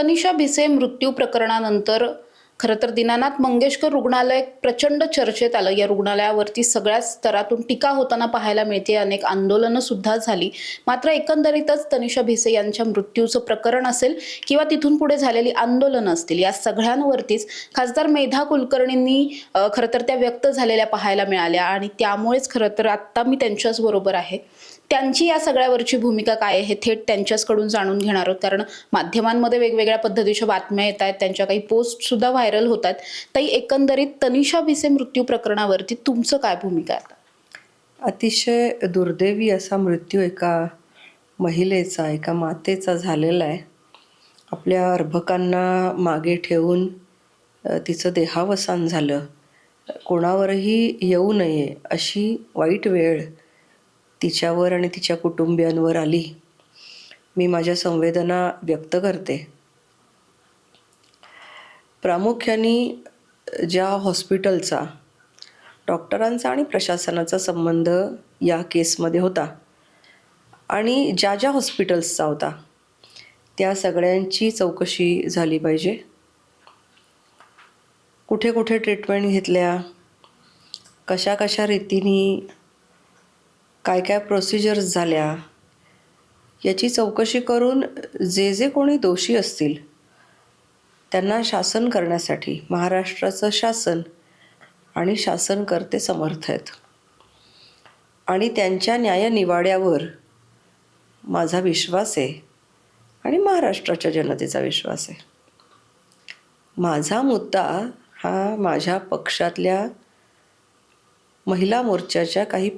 तनिषा भिसे मृत्यू प्रकरणानंतर खरं तर दीनानाथ मंगेशकर रुग्णालय प्रचंड चर्चेत आलं. या रुग्णालयावरती सगळ्याच स्तरातून टीका होताना पाहायला मिळते. अनेक आंदोलनं सुद्धा झाली. मात्र एकंदरीतच तनिषा भिसे यांच्या मृत्यूचं प्रकरण असेल किंवा तिथून पुढे झालेली आंदोलनं असतील, या सगळ्यांवरतीच खासदार मेधा कुलकर्णींनी खरं तर त्या व्यक्त झालेल्या पाहायला मिळाल्या आणि त्यामुळेच खरं तर आत्ता मी त्यांच्याच बरोबर आहे. त्यांची या सगळ्यावरची भूमिका काय आहे हे थेट त्यांच्याचकडून जाणून घेणार आहोत. कारण माध्यमांमध्ये वेगवेगळ्या पद्धतीच्या बातम्या येत आहेत, त्यांच्या काही पोस्ट सुद्धा व्हायरल होत आहेत. ताई, एकंदरीत तनिषा भिसे मृत्यू प्रकरणावरती तुमचं काय भूमिका आहे? अतिशय दुर्दैवी असा मृत्यू एका महिलेचा, एका मातेचा झालेला आहे. आपल्या अर्भकांना मागे ठेवून तिचं देहावसान झालं. कोणावरही येऊ नये अशी वाईट वेळ तिच्यावर आणि तिच्या कुटुंबियांवर आली. मी माझ्या संवेदना व्यक्त करते. प्रामुख्याने ज्या हॉस्पिटलचा, डॉक्टरांचा आणि प्रशासनाचा संबंध या केसमध्ये होता आणि ज्या ज्या हॉस्पिटल्सचा होता त्या सगळ्यांची चौकशी झाली पाहिजे. कुठे कुठे ट्रीटमेंट घेतल्या, कशा कशा रीतीने काय काय प्रोसिजर्स झाल्या, याची चौकशी करून जे जे कोणी दोषी असतील त्यांना शासन करण्यासाठी महाराष्ट्राचं शासन आणि शासनकर्ते समर्थ आहेत. आणि त्यांच्या न्यायनिवाड्यावर माझा विश्वास आहे आणि महाराष्ट्राच्या जनतेचा विश्वास आहे. माझा मुद्दा हा माझ्या पक्षातल्या महिला मोर्चाच्या काही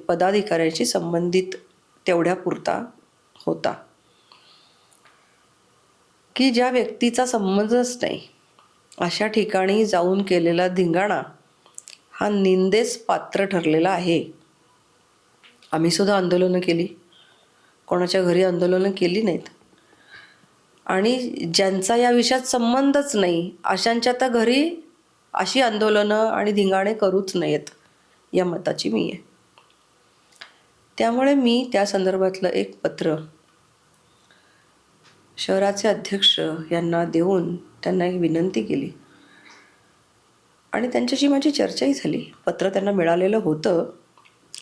पदाधिकाऱ्यांशी संबंधित तेवढ्या पुरता होता की ज्या व्यक्तीचा संबंधच नाही अशा ठिकाणी जाऊन केलेला धिंगाणा हा निंदेस पात्र ठरलेला आहे. आम्ही सुद्धा आंदोलनं केली, कोणाच्या घरी आंदोलनं केली नाहीत. आणि ज्यांचा या विषयात संबंधच नाही अशांच्या तर घरी अशी आंदोलनं आणि धिंगाणे करूच नयेत या मताची मी आहे. त्यामुळे मी त्या संदर्भातलं एक पत्र शहराचे अध्यक्ष यांना देऊन त्यांना एक विनंती केली आणि त्यांच्याशी माझी चर्चाही झाली. पत्र त्यांना मिळालेलं होतं,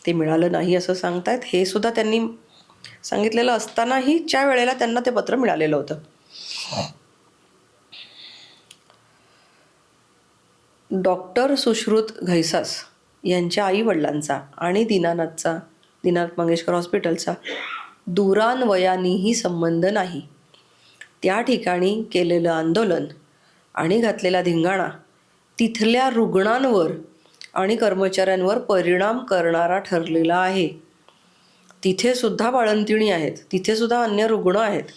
ते मिळालं नाही असं सांगतायत. हे सुद्धा त्यांनी सांगितलेलं असतानाही ज्या वेळेला त्यांना ते पत्र मिळालेलं होतं. डॉक्टर सुश्रुत घैसास यांच्या आईवडिलांचा आणि दीनानाथ मंगेशकर हॉस्पिटलचा दूरान्वयानेही संबंध नाही. त्या ठिकाणी केलेलं आंदोलन आणि घातलेला धिंगाणा तिथल्या रुग्णांवर आणि कर्मचाऱ्यांवर परिणाम करणारा ठरलेला आहे. तिथे सुद्धा बाळंतिणी आहेत, तिथे सुद्धा अन्य रुग्ण आहेत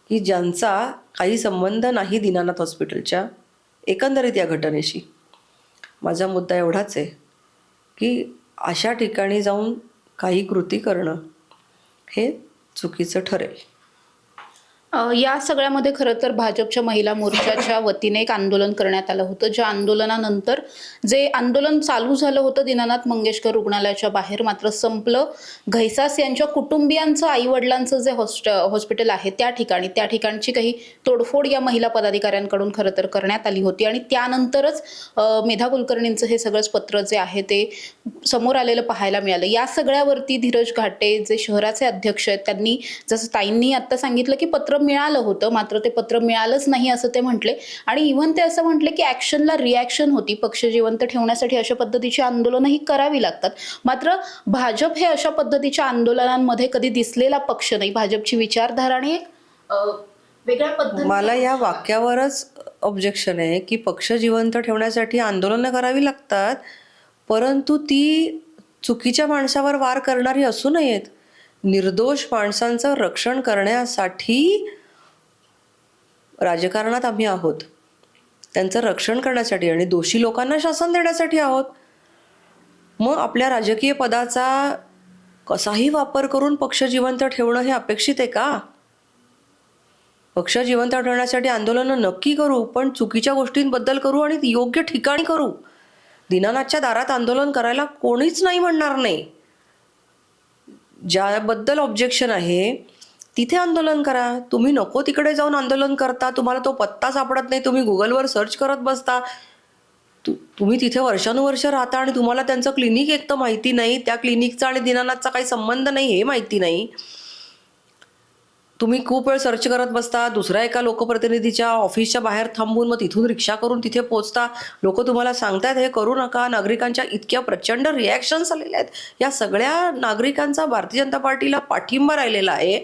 की ज्यांचा काही संबंध नाही दीनानाथ हॉस्पिटलच्या एकंदरीत या घटनेशी. माझा मुद्दा एवढाच आहे की अशा ठिकाणी जाऊन काही कृती करणं हे चुकीचं ठरेल. या सगळ्यामध्ये खरं तर भाजपच्या महिला मोर्चाच्या वतीने एक आंदोलन करण्यात आलं होतं. ज्या आंदोलनानंतर जे आंदोलन चालू झालं होतं दीनानाथ मंगेशकर रुग्णालयाच्या बाहेर, मात्र संपलं घैसास यांच्या कुटुंबियांचं, आईवडिलांचं जे हॉस्पिटल आहे त्या ठिकाणची काही तोडफोड या महिला पदाधिकाऱ्यांकडून खरं तर करण्यात आली होती. आणि त्यानंतरच मेधा कुलकर्णींचं हे सगळंच पत्र जे आहे ते समोर आलेलं पाहायला मिळालं. या सगळ्यावरती धीरज घाटे जे शहराचे अध्यक्ष आहेत त्यांनी, जसं ताईंनी आता सांगितलं की पत्र मिळालं होतं, मात्र ते पत्र मिळालंच नाही असं ते म्हटले. आणि इव्हन ते असं म्हटले की ऍक्शनला रिॲक्शन होती. पक्ष जिवंत ठेवण्यासाठी अशा पद्धतीची आंदोलनही करावी लागतात. मात्र भाजप हे अशा पद्धतीच्या आंदोलनांमध्ये कधी दिसलेला पक्ष नाही. भाजपची विचारधारा आणि वेगळ्या पद्धती. मला या वाक्यावरच ऑब्जेक्शन आहे की पक्ष जिवंत ठेवण्यासाठी आंदोलनं करावी लागतात, परंतु ती चुकीच्या माणसावर वार करणारी असू नयेत. निर्दोष माणसांचं रक्षण करण्यासाठी राजकारणात आम्ही आहोत, त्यांचं रक्षण करण्यासाठी आणि दोषी लोकांना शासन देण्यासाठी आहोत. मग आपल्या राजकीय पदाचा कसाही वापर करून पक्ष जिवंत ठेवणं हे अपेक्षित आहे का? पक्ष जिवंत ठेवण्यासाठी आंदोलनं नक्की करू, पण चुकीच्या गोष्टींबद्दल करू आणि योग्य ठिकाणी करू. दीनानाथच्या दारात आंदोलन करायला कोणीच नाही म्हणणार नाही. ज्याबद्दल ऑब्जेक्शन आहे तिथे आंदोलन करा. तुम्ही नको तिकडे जाऊन आंदोलन करता, तुम्हाला तो पत्ता सापडत नाही, तुम्ही गुगलवर सर्च करत बसता. तुम्ही तिथे वर्षानुवर्ष राहता आणि तुम्हाला त्यांचं क्लिनिक एक तर माहिती नाही, त्या क्लिनिकचा आणि दीनानाथचा काही संबंध नाही हे माहिती नाही. तुम्ही खूप वेळ सर्च करत बसता, दुसऱ्या एका लोकप्रतिनिधीच्या ऑफिसच्या बाहेर थांबून मग तिथून रिक्षा करून तिथे पोहोचता. लोक तुम्हाला सांगतायत हे करू नका. नागरिकांच्या इतक्या प्रचंड रिॲक्शन्स आलेल्या आहेत. या सगळ्या नागरिकांचा भारतीय जनता पार्टीला पाठिंबा राहिलेला आहे.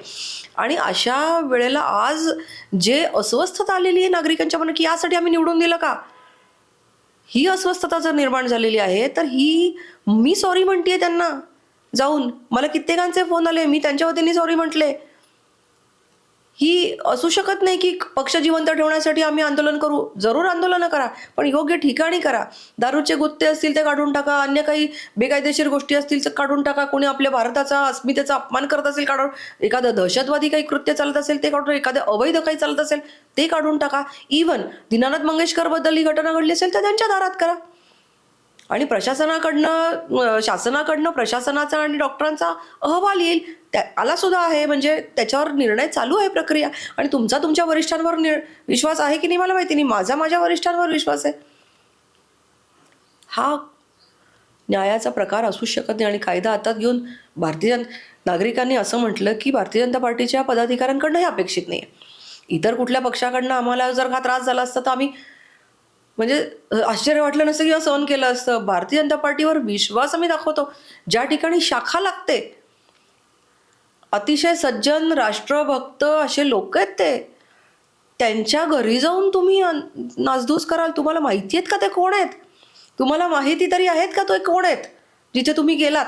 आणि अशा वेळेला आज जे अस्वस्थता आलेली आहे नागरिकांच्या मनात की यासाठी आम्ही निवडून दिलं का, ही अस्वस्थता जर निर्माण झालेली आहे तर ही मी सॉरी म्हणतेय त्यांना जाऊन. मला कित्येकांचे फोन आले, मी त्यांच्या वतीने सॉरी म्हटले. ही असू शकत नाही की पक्ष जिवंत ठेवण्यासाठी आम्ही आंदोलन करू. जरूर आंदोलनं करा, पण योग्य ठिकाणी करा. दारूचे गुत्ते असतील ते काढून टाका, अन्य काही बेकायदेशीर गोष्टी असतील तर काढून टाका. कोणी आपल्या भारताचा अस्मितेचा अपमान करत असेल काढून, एखादं दहशतवादी काही कृत्य चालत असेल ते काढून, एखादं अवैध काही चालत असेल ते काढून टाका. इव्हन दीनानाथ मंगेशकर बद्दल ही घटना घडली असेल तर त्यांच्या दारात करा. आणि शासनाकडनं प्रशासनाचा आणि डॉक्टरांचा अहवाल येईल, आला सुद्धा आहे, म्हणजे त्याच्यावर निर्णय चालू आहे प्रक्रिया. आणि तुमच्या वरिष्ठांवर विश्वास आहे की नाही मला माहिती नाही, माझ्या वरिष्ठांवर विश्वास आहे. हा न्यायाचा प्रकार असू शकत नाही. आणि कायदा हातात घेऊन नागरिकांनी असं म्हटलं की भारतीय जनता पार्टीच्या पदाधिकाऱ्यांकडनं हे अपेक्षित नाही. इतर कुठल्या पक्षाकडनं आम्हाला जर हा त्रास झाला असता तर आम्ही म्हणजे आश्चर्य वाटलं नसतं किंवा सहन केलं असतं. भारतीय जनता पार्टीवर विश्वास आम्ही दाखवतो. ज्या ठिकाणी शाखा लागते, अतिशय सज्जन राष्ट्रभक्त असे लोक आहेत ते, त्यांच्या घरी जाऊन तुम्ही नासधूस कराल. तुम्हाला माहिती आहेत का ते कोण आहेत? तुम्हाला माहिती तरी आहेत का ते कोण आहेत जिथे तुम्ही गेलात?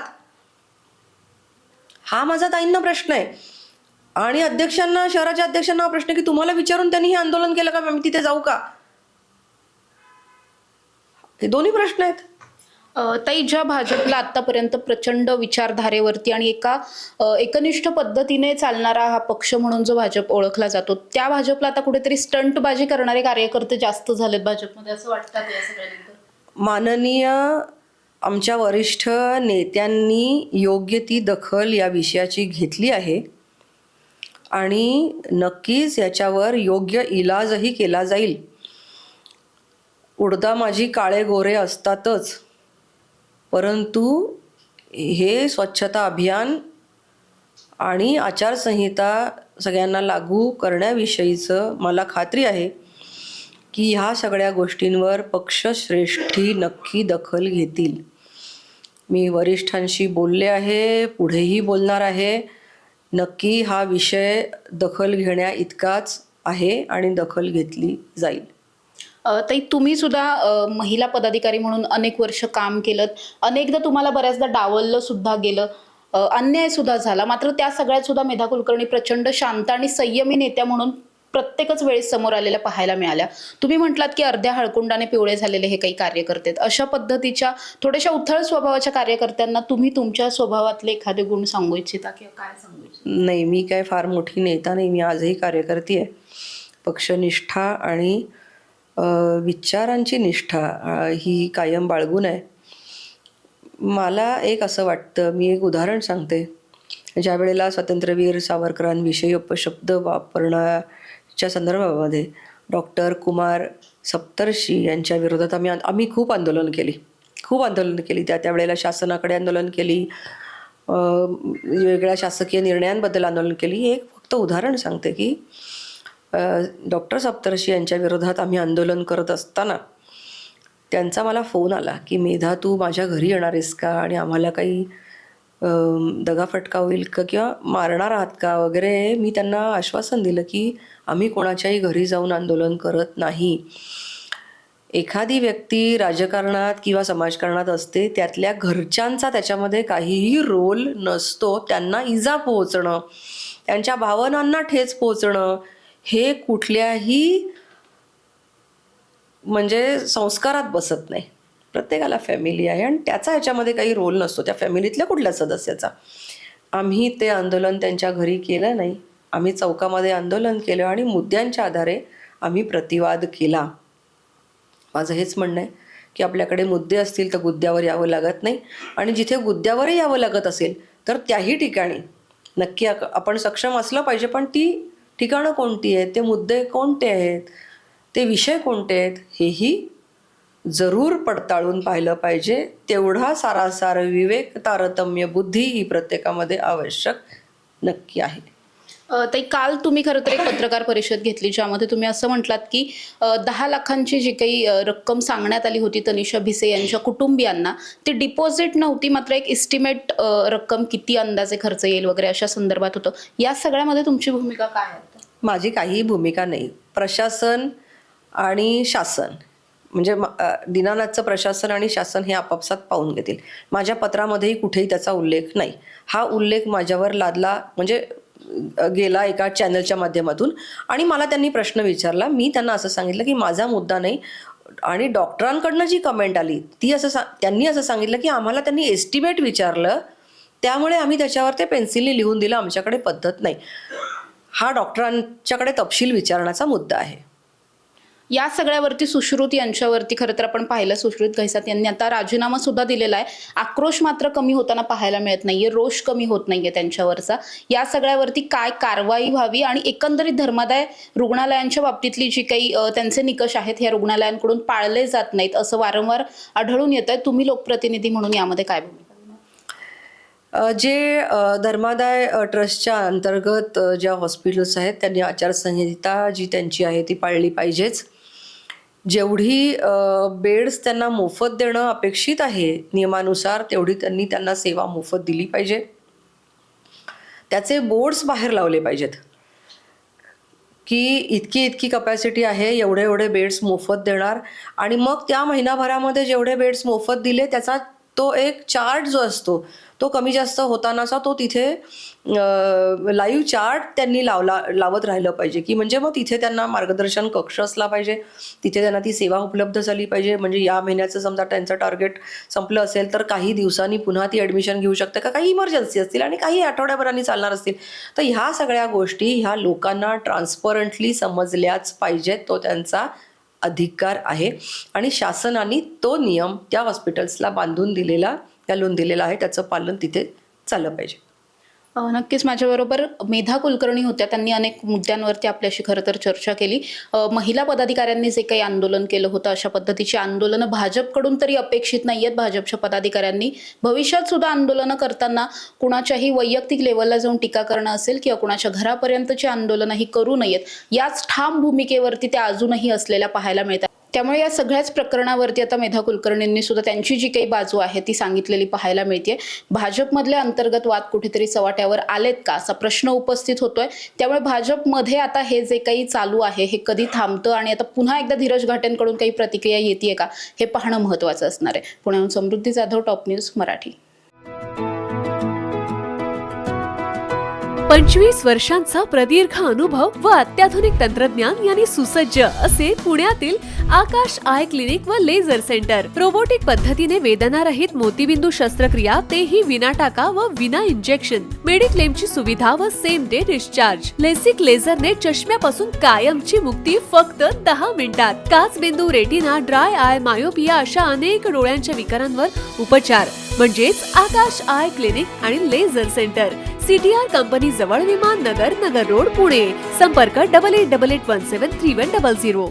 हा माझा ताईंना प्रश्न आहे. आणि शहराच्या अध्यक्षांना हा प्रश्न की तुम्हाला विचारून त्यांनी हे आंदोलन केलं का, आम्ही तिथे जाऊ का? हे दोन्ही प्रश्न आहेत. ताई, ज्या भाजपला आतापर्यंत प्रचंड विचारधारेवरती आणि एका एकनिष्ठ पद्धतीने चालणारा हा पक्ष म्हणून जो भाजप ओळखला जातो, त्या भाजपला आता कुठेतरी स्टंटबाजी करणारे कार्यकर्ते जास्त झालेत भाजपमध्ये असं वाटतात या सगळ्यांनी. माननीय आमच्या वरिष्ठ नेत्यांनी योग्य ती दखल या विषयाची घेतली आहे आणि नक्कीच याच्यावर योग्य इलाजही केला जाईल. उडदा माझी काळे गोरे असतातच, परंतु हे स्वच्छता अभियान आणि आचारसंहिता सगळ्यांना लागू करण्याविषयीचं मला खात्री आहे की ह्या सगळ्या गोष्टींवर पक्षश्रेष्ठी नक्की दखल घेतील. मी वरिष्ठांशी बोलले आहे, पुढेही बोलणार आहे. नक्की हा विषय दखल घेण्या इतकाच आहे आणि दखल घेतली जाईल. ताई, तुम्ही सुद्धा महिला पदाधिकारी म्हणून अनेक वर्ष काम केलं, अनेकदा तुम्हाला बऱ्याचदा डावललं सुद्धा गेलं, अन्याय सुद्धा झाला. मात्र त्या सगळ्यात सुद्धा मेधा कुलकर्णी प्रचंड शांत आणि संयमी नेत्या म्हणून प्रत्येकच वेळेस समोर आलेल्या पाहायला मिळाल्या. तुम्ही म्हटलात की अर्ध्या हळकुंडाने पिवळे झालेले हे काही कार्यकर्ते आहेत. अशा पद्धतीच्या थोड्याशा उथळ स्वभावाच्या कार्यकर्त्यांना तुम्ही तुमच्या स्वभावातले एखादे गुण सांगू इच्छिता किंवा काय सांगू इच्छिता? नाही, मी काय फार मोठी नेता नाही, मी आजही कार्यकर्ती आहे. पक्षनिष्ठा आणि विचारांची निष्ठा ही कायम बाळगून आहे. मला एक असं वाटतं, मी एक उदाहरण सांगते. ज्या वेळेला स्वातंत्र्यवीर सावरकरांविषयी अपशब्द वापरण्याच्या संदर्भामध्ये डॉक्टर कुमार सप्तर्षी यांच्या विरोधात आम्ही खूप आंदोलन केली. त्यावेळेला शासनाकडे आंदोलन केली, वेगळ्या शासकीय निर्णयांबद्दल आंदोलन केली. एक फक्त उदाहरण सांगते की डॉक्टर सप्तर्षी यांच्या विरोधात आम्ही आंदोलन करत असताना त्यांचा मला फोन आला की मेधा, तू माझ्या घरी येणार आहेस का आणि आम्हाला काही दगाफटका होईल का किंवा मारणार आहात का वगैरे. मी त्यांना आश्वासन दिलं की आम्ही कोणाच्याही घरी जाऊन आंदोलन करत नाही. एखादी व्यक्ती राजकारणात किंवा समाजकारणात असते, त्यातल्या घरच्यांचा त्याच्यामध्ये काहीही रोल नसतो. त्यांना इजा पोहोचणं, त्यांच्या भावनांना ठेच पोहोचणं हे कुठल्याही म्हणजे संस्कारात बसत नाही. प्रत्येकाला फॅमिली आहे आणि त्याचा ह्याच्यामध्ये काही रोल नसतो, त्या फॅमिलीतल्या कुठल्या सदस्याचा. आम्ही ते आंदोलन त्यांच्या घरी केलं नाही, आम्ही चौकामध्ये आंदोलन केलं आणि मुद्द्यांच्या आधारे आम्ही प्रतिवाद केला. माझं हेच म्हणणं आहे की आपल्याकडे मुद्दे असतील तर गुद्द्यावर यावं लागत नाही, आणि जिथे गुद्द्यावरही यावं लागत असेल तर त्याही ठिकाणी नक्की आपण सक्षम असलं पाहिजे, पण ती ठिकाणं कोणती आहेत, ते मुद्दे कोणते आहेत, ते विषय कोणते आहेत, हेही जरूर पडताळून पाहिलं पाहिजे. तेवढा सारासार विवेक, तारतम्य बुद्धी ही प्रत्येकामध्ये आवश्यक नक्की आहे. ताई, काल तुम्ही खरं तर एक पत्रकार परिषद घेतली ज्यामध्ये तुम्ही असं म्हटलात की 10 लाखांची जी काही रक्कम सांगण्यात आली होती तनिषा भिसे यांच्या कुटुंबियांना, ती डिपॉझिट नव्हती, मात्र एक इस्टिमेट रक्कम किती अंदाजे खर्च येईल वगैरे अशा संदर्भात होतं. या सगळ्यामध्ये तुमची भूमिका काय आहे? माझी काही भूमिका नाही. प्रशासन आणि शासन म्हणजे दीनानाथचं प्रशासन आणि शासन हे आपापसात पाहून घेतील. माझ्या पत्रामध्येही कुठेही त्याचा उल्लेख नाही. हा उल्लेख माझ्यावर लादला म्हणजे गेला एका चॅनलच्या माध्यमातून, आणि मला त्यांनी प्रश्न विचारला. मी त्यांना असं सांगितलं की माझा मुद्दा नाही, आणि डॉक्टरांकडनं जी कमेंट आली ती त्यांनी असं सांगितलं की आम्हाला त्यांनी एस्टिमेट विचारलं, त्यामुळे आम्ही त्याच्यावर ते पेन्सिलने लिहून दिलं, आमच्याकडे पद्धत नाही. हा डॉक्टरांच्याकडे तपशील विचारण्याचा मुद्दा आहे. या सगळ्यावरती सुश्रुत यांच्यावरती खरं तर आपण पाहिलं, सुश्रुत घैसात यांनी आता राजीनामा सुद्धा दिलेला आहे. आक्रोश मात्र कमी होताना पाहायला मिळत नाहीये, रोष कमी होत नाहीये त्यांच्यावरचा. या सगळ्यावरती काय कारवाई व्हावी आणि एकंदरीत धर्मादाय रुग्णालयांच्या बाबतीतली जी काही त्यांचे निकष आहेत ह्या रुग्णालयांकडून पाळले जात नाहीत असं वारंवार आढळून येत आहे. तुम्ही लोकप्रतिनिधी म्हणून यामध्ये काय भूमिका? जे धर्मादाय ट्रस्टच्या अंतर्गत ज्या हॉस्पिटल्स आहेत त्यांनी आचारसंहिता जी त्यांची आहे ती पाळली पाहिजेच. जेवढी बेड्स त्यांना मोफत देणं अपेक्षित आहे नियमानुसार, तेवढी त्यांना सेवा मोफत दिली पाहिजे. त्याचे बोर्ड्स बाहेर लावले पाहिजेत की इतकी कपॅसिटी आहे, एवढे बेड्स मोफत देणार, आणि मग त्या महिनाभरामध्ये जेवढे बेड्स मोफत दिले त्याचा तो एक चार्ट जो असतो तो कमी जास्त होतानाचा तो तिथे लाईव्ह चार्ट त्यांनी लावत राहिलं पाहिजे, की म्हणजे मग तिथे त्यांना मार्गदर्शन कक्ष असला पाहिजे, तिथे त्यांना ती सेवा उपलब्ध झाली पाहिजे. म्हणजे या महिन्याचं समजा त्यांचं टार्गेट संपलं असेल तर काही दिवसांनी पुन्हा ती ॲडमिशन घेऊ शकते का, काही इमर्जन्सी असतील आणि काही आठवड्याभरांनी चालणार असतील. तर ह्या सगळ्या गोष्टी ह्या लोकांना ट्रान्सपरंटली समजल्याच पाहिजेत. तो त्यांचा अधिकार आहे आणि शासनाने तो नियम त्या हॉस्पिटल्सला घालून दिलेला आहे. त्याचं पालन तिथे झालं पाहिजे. नक्कीच माझ्याबरोबर मेधा कुलकर्णी होत्या. त्यांनी अनेक मुद्द्यांवरती आपल्याशी खरं तर चर्चा केली. महिला पदाधिकाऱ्यांनी जे काही आंदोलन केलं होतं अशा पद्धतीची आंदोलनं भाजपकडून तरी अपेक्षित नाही आहेत. भाजपच्या पदाधिकाऱ्यांनी भविष्यात सुद्धा आंदोलनं करताना कुणाच्याही वैयक्तिक लेवलला जाऊन टीका करणं असेल किंवा कुणाच्या घरापर्यंतची आंदोलनं ही करू नयेत, याच ठाम भूमिकेवरती त्या अजूनही असलेल्या पाहायला मिळतात. त्यामुळे या सगळ्याच प्रकरणावरती आता मेधा कुलकर्णींनी सुद्धा त्यांची जी काही बाजू आहे ती सांगितलेली पाहायला मिळते. भाजपमधले अंतर्गत वाद कुठेतरी चव्हाट्यावर आलेत का असा प्रश्न उपस्थित होतोय. त्यामुळे भाजपमध्ये आता हे जे काही चालू आहे हे कधी थांबतं आणि आता पुन्हा एकदा धीरज घाटेंकडून काही प्रतिक्रिया येते का हे पाहणं महत्त्वाचं असणार आहे. पुण्याहून समृद्धी जाधव, टॉप न्यूज मराठी. 25 वर्षांचा प्रदीर्घ अनुभव व अत्याधुनिक तंत्रज्ञान यांनी सुसज्ज असे पुण्यातील आकाश आय क्लिनिक व लेझर सेंटर. रोबोटिक पद्धतीने वेदनारहित मोतीबिंदू शस्त्रक्रिया, तेही विना टाका व विना इंजेक्शन. मेडिक्लेमची सुविधा व सेम डे डिस्चार्ज. लेसिक लेझरने चष्म्यापासून कायमची मुक्ती फक्त 10 मिनिटात. काचबिंदू, रेटिना, ड्राय आय, मायोपिया अशा अनेक डोळ्यांच्या विकारांवर उपचार म्हणजेच आकाश आय क्लिनिक आणि लेझर सेंटर. CTR कंपनी जवळ, विमान नगर, नगर रोड, पुणे. संपर्क 8888173100.